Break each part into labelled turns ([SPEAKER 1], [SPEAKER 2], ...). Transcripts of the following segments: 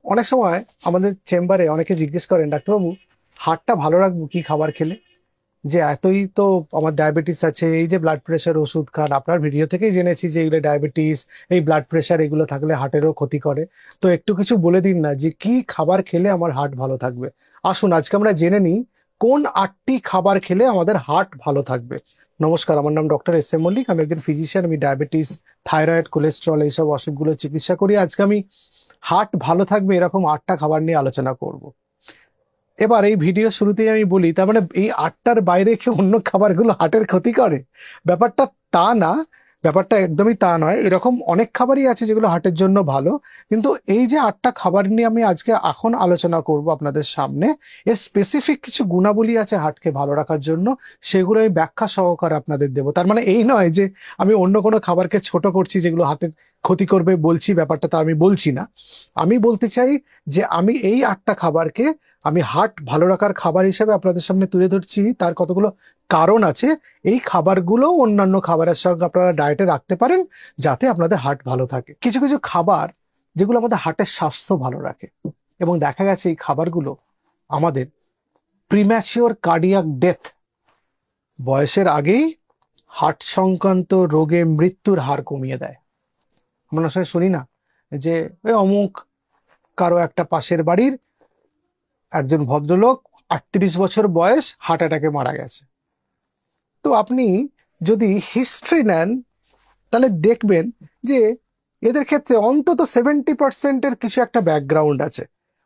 [SPEAKER 1] অনেক সময় আমাদের চেম্বারে অনেকে জিজ্ঞেস করেন, ডাক্তারবাবু হার্টটা ভালো রাখবো কি খাবার খেলে? যে এতই তো আমার ডায়াবেটিস আছে, এই যে ব্লাড প্রেশার ওষুধ খান, আপনার ভিডিও থেকেই জেনেছি যে এগুলো ডায়াবেটিস, এই ব্লাড প্রেশার এগুলো থাকলে হার্টেরও ক্ষতি করে। তো একটু কিছু বলে দিন না যে কি খাবার খেলে আমার হার্ট ভালো থাকবে। আসুন আজকে আমরা জেনে নিই কোন 8টি খাবার খেলে আমাদের হার্ট ভালো থাকবে। নমস্কার, আমার নাম ডক্টর এস এম মল্লিক, আমি একজন ফিজিশিয়ান। আমি ডায়াবেটিস, থাইরয়েড, কোলেস্ট্রল এইসব অসুখগুলোর চিকিৎসা করি। আজকে আমি হার্ট ভালো থাকবে এরকম 8টা খাবার নিয়ে আলোচনা করব। এবার এই ভিডিও শুরুতেই আমি বলি, তার মানে এই 8টার বাইরে কি অন্য খাবারগুলো হার্টের ক্ষতি করে? ব্যাপারটা তা না, ব্যাপারটা একদমই তা নয়। এরকম অনেক খাবারই আছে যেগুলো হার্টের জন্য ভালো, কিন্তু এই যে 8টা খাবার নিয়ে আমি আজকে এখন আলোচনা করব আপনাদের সামনে, এর স্পেসিফিক কিছু গুণাবলী আছে হার্টকে ভালো রাখার জন্য, সেগুলো আমি ব্যাখ্যা সহকারে আপনাদের দেবো। তার মানে এই নয় যে আমি অন্য কোনো খাবারকে ছোট করছি যেগুলো হার্টের ক্ষতি করবে বলছি, ব্যাপারটা তা আমি বলছি না। আমি বলতে চাই যে আমি এই 8টা খাবারকে আমি হার্ট ভালো রাখার খাবার হিসেবে আপনাদের সামনে তুলে ধরছি। তার কতগুলো কারণ আছে। এই খাবারগুলো অন্যান্য খাবারের সঙ্গে আপনারা ডায়েটে রাখতে পারেন যাতে আপনাদের হার্ট ভালো থাকে। কিছু কিছু খাবার যেগুলো আমাদের হার্টের স্বাস্থ্য ভালো রাখে, এবং দেখা গেছে এই খাবারগুলো আমাদের প্রিম্যাচিওর কার্ডিয়াক ডেথ, বয়সের আগেই হার্ট সংক্রান্ত রোগে মৃত্যুর হার কমিয়ে দেয়। আমরা আসলে শুনি না যে ওই অমুক কারো একটা পাশের বাড়ির একজন ভদ্রলোক 38 বছর বয়স হার্ট অ্যাটাকে মারা গেছে। তো আপনি যদি হিস্ট্রি নেন তাহলে দেখবেন যে এদের ক্ষেত্রে অন্তত 70%-এর কিছু একটা ব্যাকগ্রাউন্ড আছে।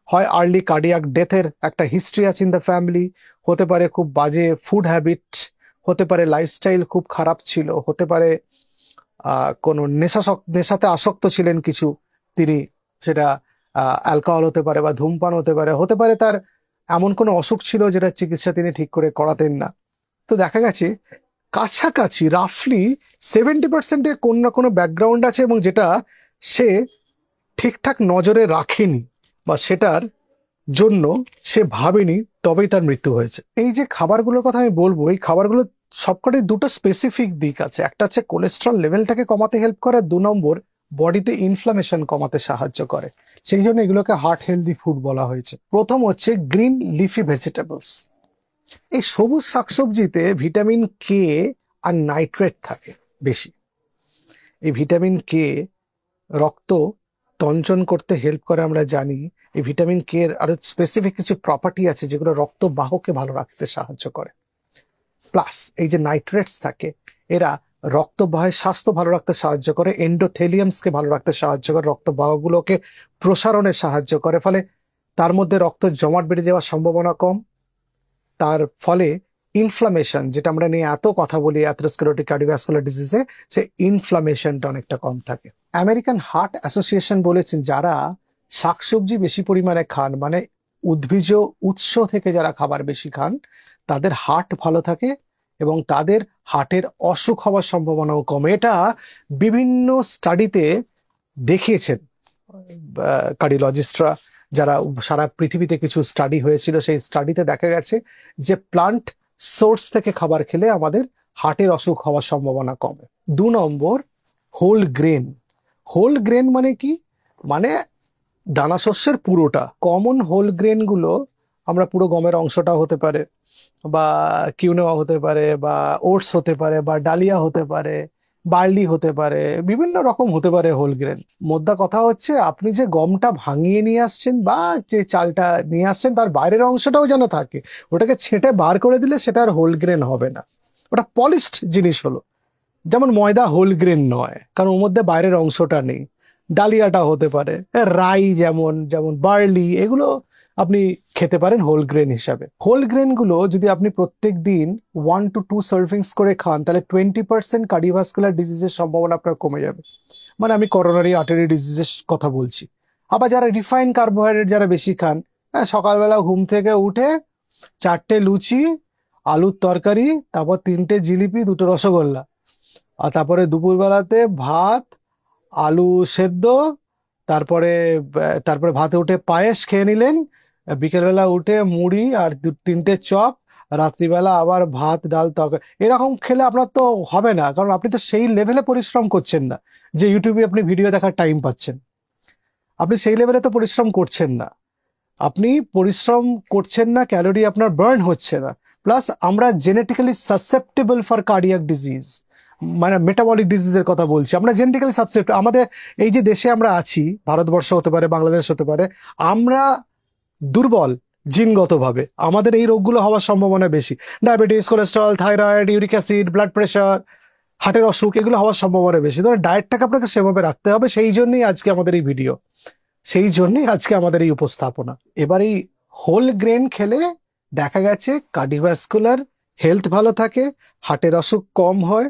[SPEAKER 1] হয় আর্লি কার্ডিয়াক ডেথের একটা হিস্ট্রি আছে ইন দ্য ফ্যামিলি, হতে পারে খুব বাজে ফুড হ্যাবিট, হতে পারে লাইফস্টাইল খুব খারাপ ছিল, হতে পারে কোনো নেশাতে আসক্ত ছিলেন কিছু তিনি, সেটা অ্যালকোহল হতে পারে বা ধূমপান হতে পারে, হতে পারে তার এমন কোনো অসুখ ছিল যেটা চিকিৎসা তিনি ঠিক করে করাতেন না। তো দেখা গেছে কাছাকাছি রাফলি 70%-এর কোনো না কোনো ব্যাকগ্রাউন্ড আছে, এবং যেটা সে ঠিকঠাক নজরে রাখেনি বা সেটার জন্য সে ভাবেনি, তবেই তার মৃত্যু হয়েছে। এই যে খাবারগুলোর কথা আমি বলবো, এই খাবারগুলো সবকটাই দুটো স্পেসিফিক দিক আছে। একটা হচ্ছে কোলেস্ট্রল লেভেলটাকে কমাতে হেল্প করে, 2 নম্বর বডিতে ইনফ্লামেশন কমাতে সাহায্য করে। সেই জন্য এগুলোকে হার্ট হেলদি ফুড বলা হয়েছে। প্রথম হচ্ছে গ্রিন লিফি ভেজিটেবলস। এই সবুজ শাকসবজিতে ভিটামিন কে আর নাইট্রেট থাকে বেশি। এই ভিটামিন কে রক্ত তঞ্চন করতে হেল্প করে, আমরা জানি। এই ভিটামিন কে এর আরো স্পেসিফিক কিছু প্রপার্টি আছে যেগুলো রক্ত বাহকে ভালো রাখতে সাহায্য করে। প্লাস এই যে নাইট্রেটস থাকে, এরা রক্তবাহের স্বাস্থ্য ভালো রাখতে সাহায্য করে, এন্ডোথেলিয়ামসকে ভালো রাখতে সাহায্য করে, রক্তবাহগুলোকে প্রসারণে সাহায্য করে, ফলে তার মধ্যে রক্ত জমাট বেড়ে যাওয়ার সম্ভাবনা কম। তার ফলে ইনফ্লামেশন, যেটা আমরা নিয়ে এত কথা বলি অ্যাথেরোস্ক্লেরোটিক কার্ডিওভাস্কুলার ডিজিজে, সে ইনফ্লামেশনটা অনেকটা কম থাকে। আমেরিকান হার্ট অ্যাসোসিয়েশন বলেছেন যারা শাকসবজি বেশি পরিমাণে খান, মানে উদ্ভিজ উৎস থেকে যারা খাবার বেশি খান, তাদের হার্ট ভালো থাকে এবং তাদের হার্টের অসুখ হওয়ার সম্ভাবনাও কমে। এটা বিভিন্ন স্টাডিতে দেখিয়েছেন কার্ডিওলজিস্টরা, যারা সারা পৃথিবীতে কিছু স্টাডি হয়েছিল, সেই স্টাডিতে দেখা গেছে যে প্লান্ট সোর্স থেকে খাবার খেলে আমাদের হার্টের অসুখ হওয়ার সম্ভাবনা কমে। 2 নম্বর হোল গ্রেন। হোল গ্রেন মানে কি? মানে দানা শস্যের পুরোটা। কমন হোল গ্রেন গুলো আমরা পুরো গমের অংশটা হতে পারে, বা কিউনোয়া হতে পারে, বা ওটস হতে পারে, বা ডালিয়া হতে পারে, বার্লি হতে পারে, বিভিন্ন রকম হতে পারে হোল গ্রেন। মোদ্দা কথা হচ্ছে আপনি যে গমটা ভাঙিয়ে নিয়ে আসছেন বা যে চালটা নিয়ে আসছেন তার বাইরের অংশটাও যেন থাকে। ওটাকে ছেঁটে বার করে দিলে সেটা আর হোল গ্রেন হবে না, ওটা পলিশড জিনিস হলো। যেমন ময়দা হোল গ্রেন নয়, কারণ ওর মধ্যে বাইরের অংশটা নেই। ডালিয়াটা হতে পারে, রাই যেমন যেমন বার্লি, এগুলো আপনি খেতে পারেন হোল গ্রেন হিসাবে। হোল গ্রেন গুলো যদি আপনি প্রত্যেক দিন 1 to 2 সার্ভিংস করে খান, তাহলে 20% কার্ডিওভাস্কুলার ডিজিজের সম্ভাবনা আপনার কমে যাবে। মানে আমি করোনারি আর্টারি ডিজিজের কথা বলছি। আবার যারা রিফাইন কার্বোহাইড্রেট যারা বেশি খান, সকালবেলা ঘুম থেকে উঠে 4টে লুচি, আলুর তরকারি, তারপর 3টে জিলিপি, 2টো রসগোল্লা, আর তারপরে দুপুরবেলাতে ভাত, আলু সেদ্ধ, তারপরে তারপরে ভাতে উঠে পায়েস খেয়ে নিলেন, বিকেলবেলা উঠে মুড়ি আর 3টে চপ, রাত্রিবেলা আবার ভাত ডাল তরকারি। এরকম খেলে আপনার তো হবে না, কারণ আপনি তো সেই লেভেলে পরিশ্রম করছেন না যে ইউটিউবে আপনি ভিডিও দেখার টাইম পাচ্ছেন। আপনি সেই লেভেলে তো পরিশ্রম করছেন না, আপনি পরিশ্রম করছেন না, ক্যালোরি আপনার বার্ন হচ্ছে না, প্লাস আমরা genetically susceptible for cardiac disease, মানে মেটাবলিক ডিজিজের কথা বলছি, আমরা জেনেটিক্যালি সাসেপ্টেবল। আমাদের এই যে দেশে আমরা আছি, ভারতবর্ষ হতে পারে, বাংলাদেশ হতে পারে, আমরা দুর্বল জিনগতভাবে, আমাদের এই রোগগুলো হওয়ার সম্ভাবনা বেশি। Diabetes, cholesterol, thyroid, uric acid, blood pressure, হার্টের অসুখ, এগুলো হওয়ার সম্ভাবনা বেশি। ধরুন ডায়েটটাকে আপনাকে সেভাবে রাখতে হবে, সেই জন্যই আজকে আমাদের এই ভিডিও, সেই জন্যই আজকে আমাদের এই উপস্থাপনা। এবার এই হোল গ্রেন খেলে দেখা গেছে কার্ডিওভাস্কুলার হেলথ ভালো থাকে, হার্টের অসুখ কম হয়,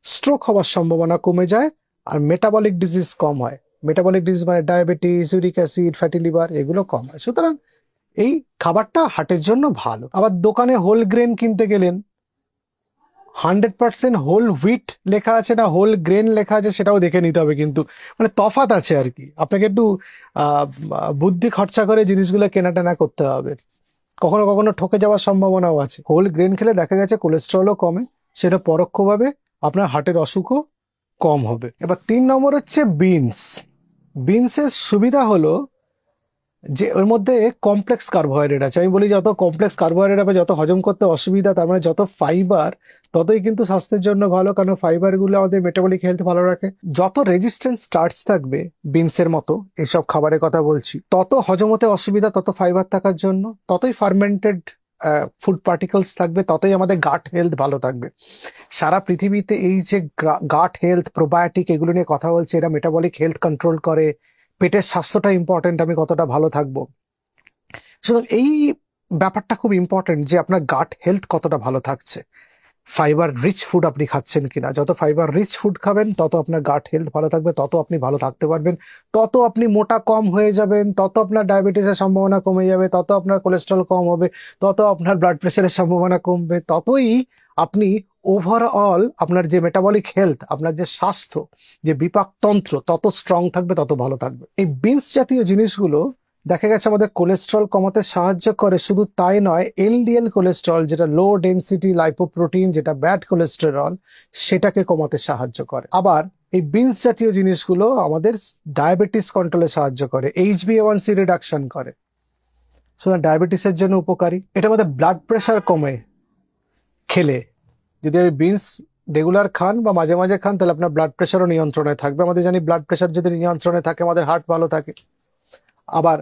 [SPEAKER 1] স্ট্রোক হওয়ার সম্ভাবনা কমে যায়, আর মেটাবলিক ডিজিজ কম হয়। মেটাবলিক ডিজিজ মানে diabetes, uric acid, fatty liver, এগুলো কম হয়। সুতরাং এই খাবারটা হার্টের জন্য ভালো। আবার দোকানে হোল গ্রেন কিনতে গেলেন, 100% হোল হুইট লেখা আছে না হোল গ্রেন লেখা আছে, সেটাও দেখে নিতে হবে, কিন্তু মানে তফাৎ আছে আর কি। আপনাকে একটু বুদ্ধি খরচা করে জিনিসগুলো কেনাটেনা করতে হবে, কখনো কখনো ঠকে যাওয়ার সম্ভাবনাও আছে। হোল গ্রেন খেলে দেখা গেছে কোলেস্ট্রলও কমে, সেটা পরোক্ষভাবে আপনার হার্টের অসুখও কম হবে। এবার 3 নম্বর হচ্ছে বিনস। বিনসের সুবিধা হলো যে ওর মধ্যে কমপ্লেক্স কার্বোহাইড্রেট আছে। আমি বলি যত কমপ্লেক্স কার্বোহাইড্রেট হবে, যত হজম করতে অসুবিধা, তার মানে যত ফাইবার, ততই কিন্তু স্বাস্থ্যের জন্য ভালো, কারণ ফাইবার গুলো আমাদের মেটাবলিক হেলথ ভালো রাখে। যত রেজিস্ট্যান্স স্টার্চ থাকবে বিনসের মতো এইসব খাবারের কথা বলছি, তত হজম হতে অসুবিধা, তত ফাইবার থাকার জন্য, ততই ফার্মেন্টেড ফুড পার্টিকলস থাকবে, ততই আমাদের গাট হেলথ ভালো থাকবে। সারা পৃথিবীতে এই যে গাট হেলথ, প্রোবায়োটিক, এগুলো নিয়ে কথা বলছে, এরা মেটাবলিক হেলথ কন্ট্রোল করে, পেটের স্বাস্থ্যটা ইম্পর্টেন্ট, আমি কতটা ভালো থাকবো। সুতরাং এই ব্যাপারটা খুব ইম্পর্টেন্ট যে আপনার গাট হেলথ কতটা ভালো থাকছে, ফাইবার রিচ ফুড আপনি খাচ্ছেন কিনা। যত ফাইবার রিচ ফুড খাবেন তত আপনার গাট হেলথ ভালো থাকবে, তত আপনি ভালো থাকতে পারবেন, তত আপনি মোটা কম হয়ে যাবেন, তত আপনার ডায়াবেটিসের সম্ভাবনা কমে যাবে, তত আপনার কোলেস্ট্রল কম হবে, তত আপনার ব্লাড প্রেশারের সম্ভাবনা কমবে, ততই আপনি ওভারঅল আপনার যে মেটাবলিক হেলথ, আপনার যে স্বাস্থ্য, যে বিপাকতন্ত্র, তত স্ট্রং থাকবে, তত ভালো থাকবে। এই বিনস জাতীয় জিনিসগুলো দেখা গেছে আমাদের কোলেস্ট্রল কমাতে সাহায্য করে। শুধু তাই নয়, এলডিএল কোলেস্ট্রল, যেটা লো ডেনসিটি লাইপোপ্রোটিন, যেটা ব্যাড কোলেস্টেরল, সেটাকে কমাতে সাহায্য করে। আবার এই বিনস জাতীয় জিনিসগুলো আমাদের ডায়াবেটিস কন্ট্রোলে সাহায্য করে, HbA1c রিডাকশন করে, সুতরাং ডায়াবেটিসের জন্য উপকারী। এটা আমাদের ব্লাড প্রেশার কমে খেলে, যদি আপনি বিনস রেগুলার খান বা মাঝে মাঝে খান, তাহলে আপনার ব্লাড প্রেশারও নিয়ন্ত্রণে থাকবে। আমাদের জানি ব্লাড প্রেশার যদি নিয়ন্ত্রণে থাকে, আমাদের হার্ট ভালো থাকে। আবার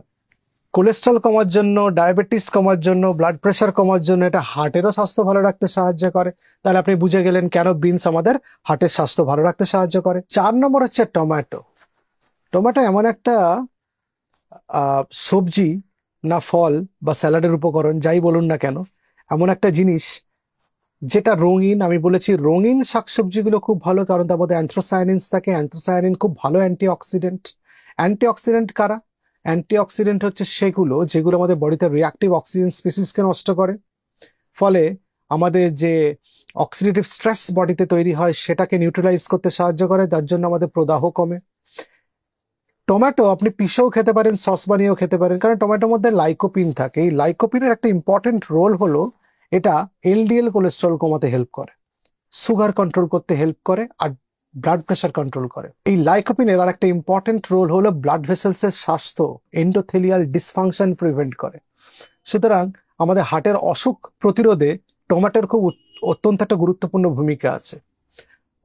[SPEAKER 1] কোলেস্ট্রল কমার জন্য, ডায়াবেটিস কমার জন্য, ব্লাড প্রেশার কমার জন্য, এটা হার্টেরও স্বাস্থ্য ভালো রাখতে সাহায্য করে। তাহলে আপনি বুঝে গেলেন কেন বিনস আমাদের হার্টের স্বাস্থ্য ভালো রাখতে সাহায্য করে। 4 নম্বর হচ্ছে টমেটো। টমেটো এমন একটা সবজি না ফল বা স্যালাডের উপকরণ, যাই বলুন না কেন, এমন একটা জিনিস যেটা রঙিন। আমি বলেছি রঙিন শাকসবজিগুলো খুব ভালো, কারণ তার মধ্যে অ্যান্থ্রোসায়ানিনস থাকে। অ্যান্থ্রোসায়ানিন খুব ভালো অ্যান্টিঅক্সিডেন্ট। অ্যান্টিঅক্সিডেন্ট কারা? অ্যান্টিঅক্সিডেন্ট হচ্ছে সেগুলো যেগুলো আমাদের বডিতে রিঅ্যাক্টিভ অক্সিজেন স্পিসিসকে নষ্ট করে, ফলে আমাদের যে অক্সিডেটিভ স্ট্রেস বডিতে তৈরি হয় সেটাকে নিউট্রালাইজ করতে সাহায্য করে, তার জন্য আমাদের প্রদাহ কমে। টমেটো আপনি পিষেও খেতে পারেন, সস বানিয়েও খেতে পারেন, কারণ টমেটোর মধ্যে লাইকোপিন থাকে। এই লাইকোপিনের একটা ইম্পর্টেন্ট রোল হলো এটা এলডিএল কোলেস্ট্রল কমাতে হেল্প করে, সুগার কন্ট্রোল করতে হেল্প করে, আর ব্লাড প্রেশার কন্ট্রোল করে। এই লাইকোপিনের আর একটা ইম্পর্টেন্ট রোল হলো ব্লাড ভেসেলসের স্বাস্থ্য, এন্ডোথেলিয়াল ডিসফাংশন প্রিভেন্ট করে। সুতরাং আমাদের হার্টের অসুখ প্রতিরোধে টমেটোর খুব অত্যন্ত একটা গুরুত্বপূর্ণ ভূমিকা আছে।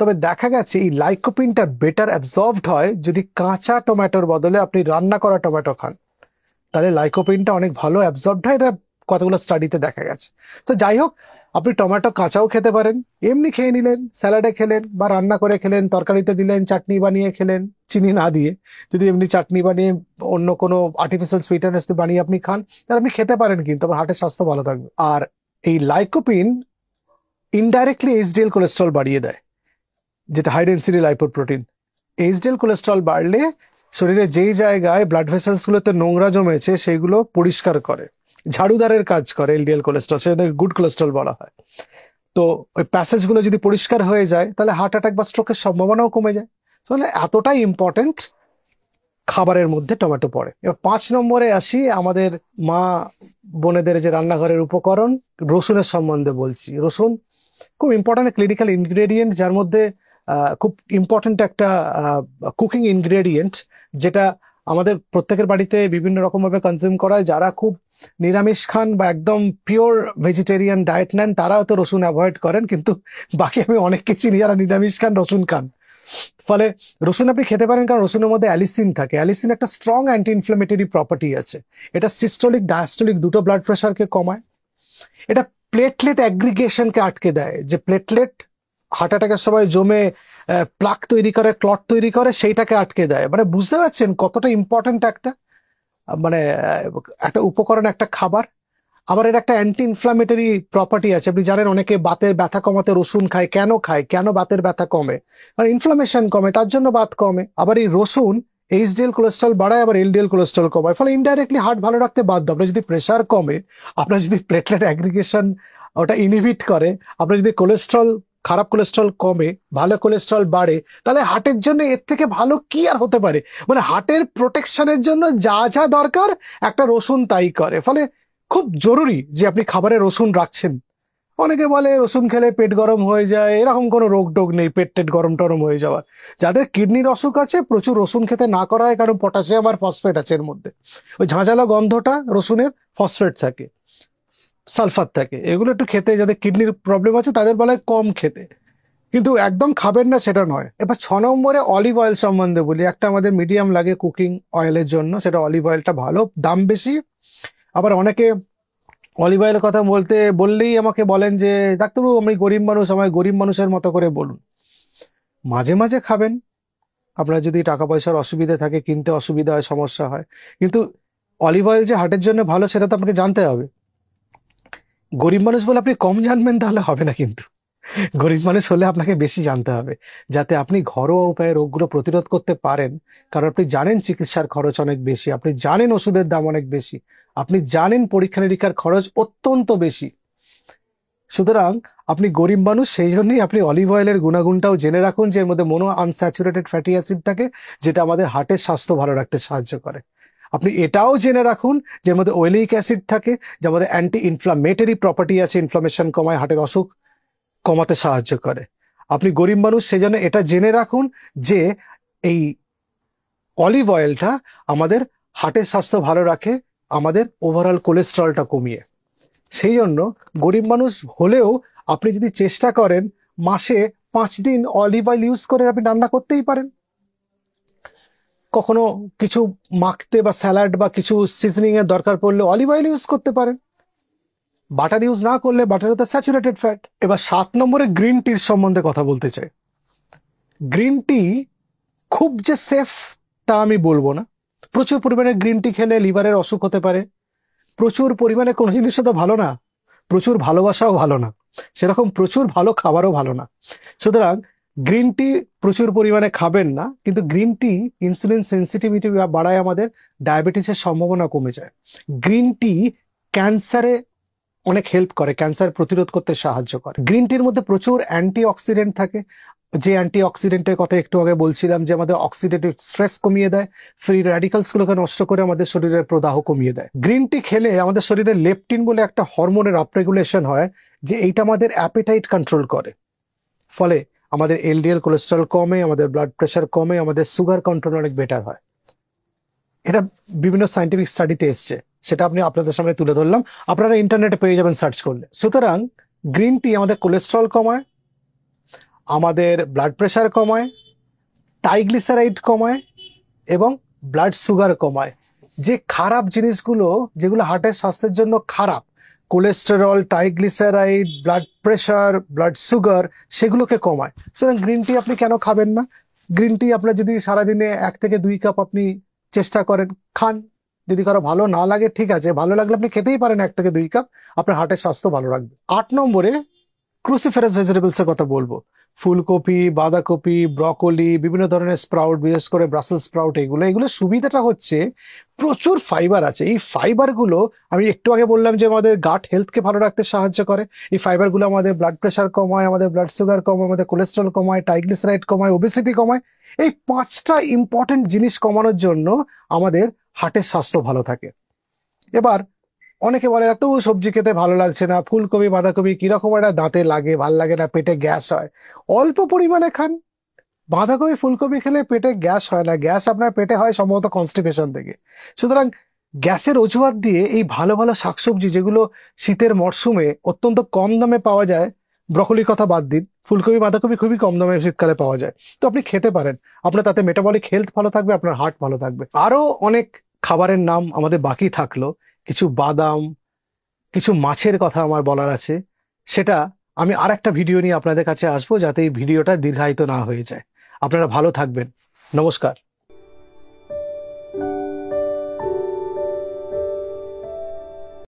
[SPEAKER 1] তবে দেখা গেছে এই লাইকোপিনটা বেটার অ্যাবজর্বড হয় যদি কাঁচা টমেটোর বদলে আপনি রান্না করা টমেটো খান, তাহলে লাইকোপিনটা অনেক ভালো অ্যাবজর্বড হয়। এটা কতগুলো স্টাডিতে দেখা গেছে। তো যাই হোক, আপনি টমেটো কাঁচাও খেতে পারেন, এমনি খেয়ে নিলেন, স্যালাডে খেলেন, বা রান্না করে খেলেন, তরকারিতে দিলেন, চাটনি বানিয়ে খেলেন চিনি না দিয়ে। যদি এমনি চাটনি বানিয়ে অন্য কোনো আর্টিফিশিয়াল সুইটারনেস বানিয়ে আপনি খান, তাহলে আপনি খেতে পারেন, কিন্তু আমার হার্টের স্বাস্থ্য ভালো থাকবে। আর এই লাইকোপিন ইনডাইরেক্টলি এইচডিএল কোলেস্ট্রল বাড়িয়ে দেয়, যেটা high density lipoprotein. HDL cholesterol বাড়লে শরীরে যেই জায়গায় ব্লাড ভেসেলস গুলোতে নোংরা জমেছে সেগুলো পরিষ্কার করে, ঝাড়ুদারের কাজ করে এলডিএল কোলেস্ট্রল, সেটা গুড কোলেস্ট্রল বলা হয়। তো ওই প্যাসেজ গুলো যদি পরিষ্কার হয়ে যায়, তাহলে হার্ট অ্যাটাক বা স্ট্রোকের সম্ভাবনাও কমে যায়। তাহলে এতটাই ইম্পর্টেন্ট খাবারের মধ্যে টমেটো পড়ে। এবার 5 নম্বরে আসি, আমাদের মা বোনেদের যে রান্নাঘরের উপকরণ, রসুনের সম্বন্ধে বলছি। রসুন খুব ইম্পর্টেন্ট ক্লিনিক্যাল ইনগ্রেডিয়েন্ট, যার মধ্যে খুব ইম্পর্টেন্ট একটা কুকিং ইনগ্রেডিয়েন্ট, যেটা আমাদের প্রত্যেকের বাড়িতে বিভিন্ন রকম ভাবে কনজিউম করা হয়। যারা খুব নিরামিষ খান বা একদম পিওর ভেজিটেরিয়ান ডায়েট নেন তারা হয়তো রসুন অ্যাভয়েড করেন, কিন্তু বাকি আমি অনেককে চিনি যারা নিরামিষ খান রসুন খান। ফলে রসুন আপনি খেতে পারেন, কারণ রসুনের মধ্যে অ্যালিসিন থাকে। অ্যালিসিন একটা স্ট্রং অ্যান্টি ইনফ্লামেটরি প্রপার্টি আছে। এটা সিস্টোলিক ডায়াস্টোলিক দুটো ব্লাড প্রেশারকে কমায়। এটা প্লেটলেট অ্যাগ্রিগেশনকে আটকে দেয়, যে প্লেটলেট হার্ট অ্যাটাকের সময় জমে প্লাক তৈরি করে, ক্লট তৈরি করে, সেইটাকে আটকে দেয়। মানে বুঝতে পারছেন কতটা ইম্পর্ট্যান্ট একটা মানে একটা উপকরণ, একটা খাবার। আবার এর একটা অ্যান্টি ইনফ্লামেটরি প্রপার্টি আছে। আপনি জানেন অনেকে বাতের ব্যথা কমাতে রসুন খায়। কেন বাতের ব্যথা কমে? মানে ইনফ্লামেশন কমে, তার জন্য বাত কমে। আবার এই রসুন এইচডিএল কোলেস্ট্রল বাড়ায়, আবার এলডিএল কোলেস্ট্রল কমায়। ফলে ইনডাইরেক্টলি হার্ট ভালো রাখতে বাধ্য। আপনার যদি প্রেশার কমে, আপনার যদি প্লেটলেট অ্যাগ্রিগেশন ওটা ইনহিবিট করে, আপনার যদি কোলেস্ট্রল, খারাপ কোলেস্ট্রল কমে, ভালো কোলেস্ট্রল বাড়ে, তাহলে হার্টের জন্য এর থেকে ভালো কি আর হতে পারে? মানে হার্টের প্রোটেকশনের জন্য যা যা দরকার একটা রসুন তাই করে। ফলে খুব জরুরি যে আপনি খাবারে রসুন রাখছেন। অনেকে বলে রসুন খেলে পেট গরম হয়ে যায়, এরকম কোনো রোগ টোগ নেই পেট টেট গরম টরম হয়ে যাওয়ার। যাদের কিডনির অসুখ আছে প্রচুর রসুন খেতে না করা হয়, কারণ পটাশিয়াম আর ফসফেট আছে এর মধ্যে। ওই ঝাঁঝালো গন্ধটা রসুনের, ফসফেট থাকে, সালফার থাকে, এগুলো একটু খেতে, যাদের কিডনির প্রবলেম আছে তাদের বলে কম খেতে, কিন্তু একদম খাবেন না সেটা নয়। এবার 6 নম্বরে অলিভ অয়েল সম্বন্ধে বলি। একটা আমাদের মিডিয়াম লাগে কুকিং অয়েলের জন্য, সেটা অলিভ অয়েলটা ভালো, দাম বেশি। আবার অনেকে অলিভ অয়েলের কথা বললেই আমাকে বলেন যে ডাক্তারবাবু আমি গরিব মানুষ, আমায় গরিব মানুষের মতো করে বলুন। মাঝে মাঝে খাবেন, আপনার যদি টাকা পয়সার অসুবিধা থাকে, কিনতে অসুবিধা হয়, সমস্যা হয়, কিন্তু অলিভ অয়েল যে হার্টের জন্য ভালো সেটা তো আপনাকে জানতে হবে। গরিব মানুষ বলে আপনি কম জানবেন তাহলে হবে না, কিন্তু গরিব মানুষ হলে আপনাকে বেশি জানতে হবে, যাতে আপনি ঘরোয়া উপায়ে রোগগুলো প্রতিরোধ করতে পারেন। কারণ আপনি জানেন চিকিৎসার খরচ অনেক বেশি, আপনি জানেন ওষুধের দাম অনেক বেশি, আপনি জানেন পরীক্ষা নিরীক্ষার খরচ অত্যন্ত বেশি। সুতরাং আপনি গরিব মানুষ, সেই জন্যই আপনি অলিভ অয়েলের গুণাগুণটাও জেনে রাখুন, যে এর মধ্যে মোনো আনস্যাচুরেটেড ফ্যাটি অ্যাসিড থাকে, যেটা আমাদের হার্টের স্বাস্থ্য ভালো রাখতে সাহায্য করে। আপনি এটাও জেনে রাখুন যে এর মধ্যে ওয়েলিক অ্যাসিড থাকে, যার মধ্যে অ্যান্টি ইনফ্লামেটরি প্রপার্টি আছে, ইনফ্লামেশন কমায়, হার্টের অসুখ কমাতে সাহায্য করে। আপনি গরিব মানুষ, সেই জন্য এটা জেনে রাখুন যে এই অলিভ অয়েলটা আমাদের হার্টের স্বাস্থ্য ভালো রাখে, আমাদের ওভারঅল কোলেস্টেরলটা কমিয়ে। সেই জন্য গরিব মানুষ হলেও আপনি যদি চেষ্টা করেন, মাসে 5 দিন অলিভ অয়েল ইউজ করে আপনি রান্না করতেই পারেন। কখনো কিছু মাখতে বা স্যালাড বা কিছু সিজনিং এর দরকার পড়লে অলিভ অয়েল ইউজ করতে পারেন। বাটার ইউজ না করলে, বাটারে তো স্যাচুরেটেড ফ্যাট। এবার 7 নম্বরে গ্রিন টির সম্বন্ধে কথা বলতে চাই। গ্রিন টি খুব যে সেফ তা আমি বলবো না। প্রচুর পরিমাণে গ্রিন টি খেলে লিভারের অসুখ হতে পারে। প্রচুর পরিমাণে কোনো জিনিস তো ভালো না, প্রচুর ভালোবাসাও ভালো না, সেরকম প্রচুর ভালো খাবারও ভালো না। সুতরাং গ্রিন টি প্রচুর পরিমাণে খাবেন না, কিন্তু গ্রিন টি ইনসুলিন সেন্সিটিভিটি বাড়ায়, আমাদের ডায়াবেটিসের সম্ভাবনা কমে যায়। গ্রিন টি ক্যান্সারে অনেক হেল্প করে, ক্যান্সার প্রতিরোধ করতে সাহায্য করে। গ্রিন টির মধ্যে প্রচুর অ্যান্টি অক্সিডেন্ট থাকে, যে অ্যান্টি অক্সিডেন্টের কথা একটু আগে বলছিলাম, যে আমাদের অক্সিডেটিভ স্ট্রেস কমিয়ে দেয়, ফ্রি র্যাডিক্যালস গুলোকে নষ্ট করে আমাদের শরীরের প্রদাহ কমিয়ে দেয়। গ্রিন টি খেলে আমাদের শরীরে লেপটিন বলে একটা হরমোনের আপরেগুলেশন হয়, যে এইটা আমাদের অ্যাপেটাইট কন্ট্রোল করে। ফলে আমাদের এলডিএল কোলেস্টেরল কমে, আমাদের ব্লাড প্রেশার কমে, আমাদের সুগার কন্ট্রোল অনেক বেটার হয়। এটা বিভিন্ন সায়েন্টিফিক স্টাডিতে এসছে, সেটা আপনি আপনাদের সামনে তুলে ধরলাম, আপনারা ইন্টারনেটে পেয়ে যাবেন সার্চ করলে। সুতরাং গ্রিন টি আমাদের কোলেস্টেরল কমায়, আমাদের ব্লাড প্রেশার কমায়, ট্রাইগ্লিসারাইড কমায় এবং ব্লাড সুগার কমায়। যে খারাপ জিনিসগুলো, যেগুলো হার্টের স্বাস্থ্যের জন্য খারাপ, cholesterol, triglyceride, blood pressure, blood sugar, সেগুলোকে কমায়। সুতরাং গ্রিন টি আপনি কেন খাবেন না? গ্রিন টি আপনার যদি সারাদিনে 1 থেকে 2 কাপ আপনি চেষ্টা করেন, খান। যদি কারো ভালো না লাগে ঠিক আছে, ভালো লাগলে আপনি খেতেই পারেন 1 থেকে 2 কাপ, আপনার হার্টের স্বাস্থ্য ভালো রাখবে। 8 নম্বরে ক্রুসিফেরাস ভেজিটেবলস এর কথা বলবো। ফুলকপি, বাঁধাকপি, ব্রকলি, বিভিন্ন ধরনের স্প্রাউট, বিশেষ করে ব্রাসেল স্প্রাউট, এগুলো সুবিধাটা হচ্ছে প্রচুর ফাইবার আছে। এই ফাইবার গুলো, আমি একটু আগে বললাম যে আমাদের গাট হেলথকে ভালো রাখতে সাহায্য করে। এই ফাইবার গুলো আমাদের ব্লাড প্রেশার কমায়, আমাদের ব্লাড সুগার কমায়, আমাদের কোলেস্ট্রল কমায়, ট্রাইগ্লিসারাইড কমায়, ওবেসিটি কমায়। এই 5টা ইম্পর্টেন্ট জিনিস কমানোর জন্য আমাদের হার্টের স্বাস্থ্য ভালো থাকে। এবার অনেকে বলে এত সবজি খেতে ভালো লাগছে না, ফুলকপি বাঁধাকপি কিরকম একটা দাঁতে লাগে, ভাল লাগে না, পেটে গ্যাস হয়। অল্প পরিমাণে খান, বাঁধাকপি ফুলকপি খেলে পেটে গ্যাস হয় না, গ্যাস আপনার পেটে হয় সম্ভবত কনস্টিপেশন থেকে। সুতরাং গ্যাসের অজুহাত দিয়ে এই ভালো ভালো শাকসবজি যেগুলো শীতের মরশুমে অত্যন্ত কম দামে পাওয়া যায়, ব্রকলির কথা বাদ দিন, ফুলকপি বাঁধাকপি খুবই কম দামে শীতকালে পাওয়া যায়, তো আপনি খেতে পারেন। আপনার তাতে মেটাবলিক হেলথ ভালো থাকবে, আপনার হার্ট ভালো থাকবে। আরো অনেক খাবারের নাম আমাদের বাকি থাকলো, কিছু বাদাম, কিছু মাছের কথা আমার বলার আছে, সেটা আমি আর একটা ভিডিও নিয়ে আপনাদের কাছে আসবো, যাতে এই ভিডিওটা দীর্ঘায়িত না হয়ে যায়। আপনারা ভালো থাকবেন। নমস্কার।